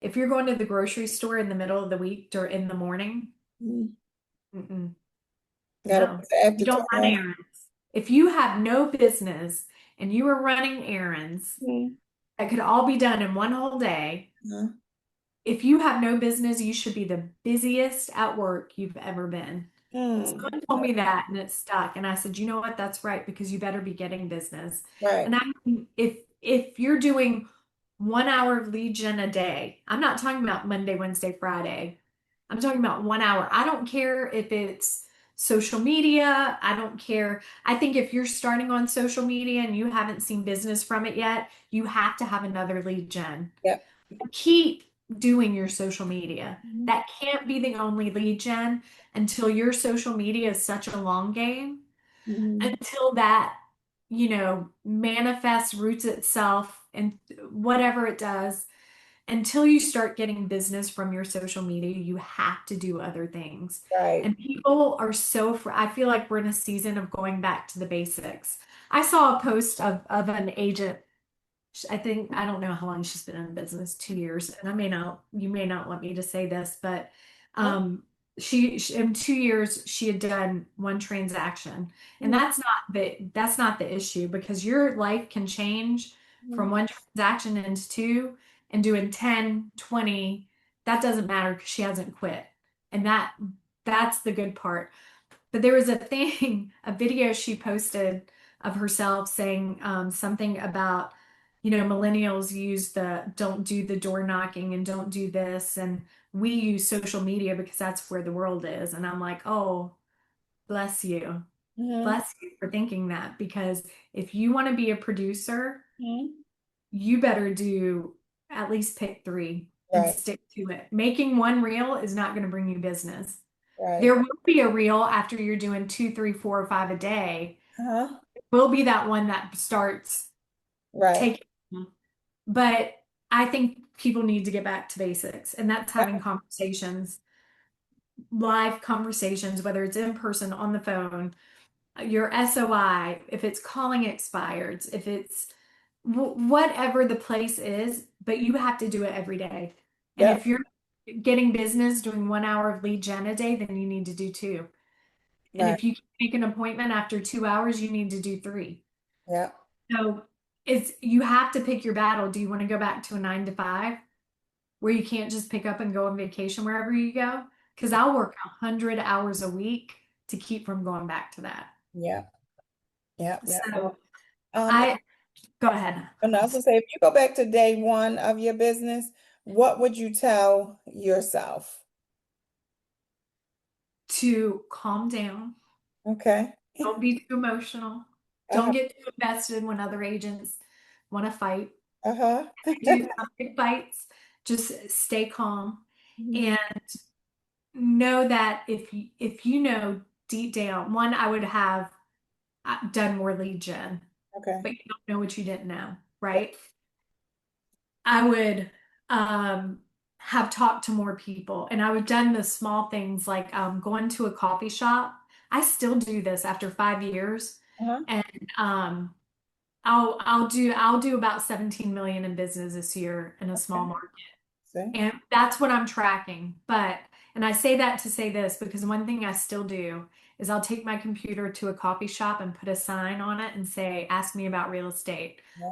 If you're going to the grocery store in the middle of the week or in the morning, Mhm. mm-mm, Gotta put no, the you don't run afterthought. errands. If you have no business and you are running errands Mhm. that could all be done in one whole day, Uh-huh. if you have no business, you should be the busiest at work you've ever been. Mm. Someone told me that and it stuck. And I said, you know what? That's right, because you better be getting business. Right. And I mean, if you're doing 1 hour of lead gen a day, I'm not talking about Monday, Wednesday, Friday. I'm talking about 1 hour. I don't care if it's social media. I don't care. I think if you're starting on social media and you haven't seen business from it yet, you have to have another lead gen. Yep. Keep doing your social media. Mhm. That can't be the only lead gen until your social media is such a long game, Mhm. until that, manifests, roots itself, and whatever it does, until you start getting business from your social media, you have to do other things. Right. And people are I feel like we're in a season of going back to the basics. I saw a post of an agent. I think, I don't know how long she's been in business, 2 years. And you may not want me to say this, but Huh? she in 2 years she had done one transaction. And Mhm. that's not the issue, because your life can change from Mhm. one transaction into two and doing 10, 20. That doesn't matter because she hasn't quit. And that's the good part. But there was a thing, a video she posted of herself saying something about, millennials use the don't do the door knocking and don't do this. And we use social media because that's where the world is. And I'm like, oh, bless you. Mhm. Bless you for thinking that. Because if you want to be a producer, Mhm. you better do at least pick three and Right. stick to it. Making one reel is not going to bring you business. Right. There will be a reel after you're doing two, three, four, or five a day. Uh-huh. Will be that one that starts Right. taking. But I think people need to get back to basics, and that's Yeah. having conversations, live conversations, whether it's in person, on the phone, your SOI, if it's calling expireds, if it's whatever the place is, but you have to do it every day. And Yep. if you're getting business doing 1 hour of lead gen a day, then you need to do two. And Right. if you can make an appointment after 2 hours, you need to do three. Yep. So you have to pick your battle. Do you want to go back to a 9 to 5 where you can't just pick up and go on vacation wherever you go? Because I'll work 100 hours a week to keep from going back to that. Yep. Yep. Yep. So Um, I go ahead. and I was gonna say, if you go back to day one of your business, what would you tell yourself? To calm down. Okay. Don't be too emotional. Don't Uh-huh. get too invested when other agents want to fight. Uh-huh. Do some big fights. Just stay calm Mhm. and know that if you know deep down, one, I would have done more lead gen, Okay. but you don't know what you didn't know, Yeah. right? I would um, have talked to more people, and I would done the small things like going to a coffee shop. I still do this after 5 years, Uh-huh. and I'll do about 17 million in business this year in a small Okay. market. See? And that's what I'm tracking. And I say that to say this because one thing I still do is I'll take my computer to a coffee shop and put a sign on it and say, ask me about real estate.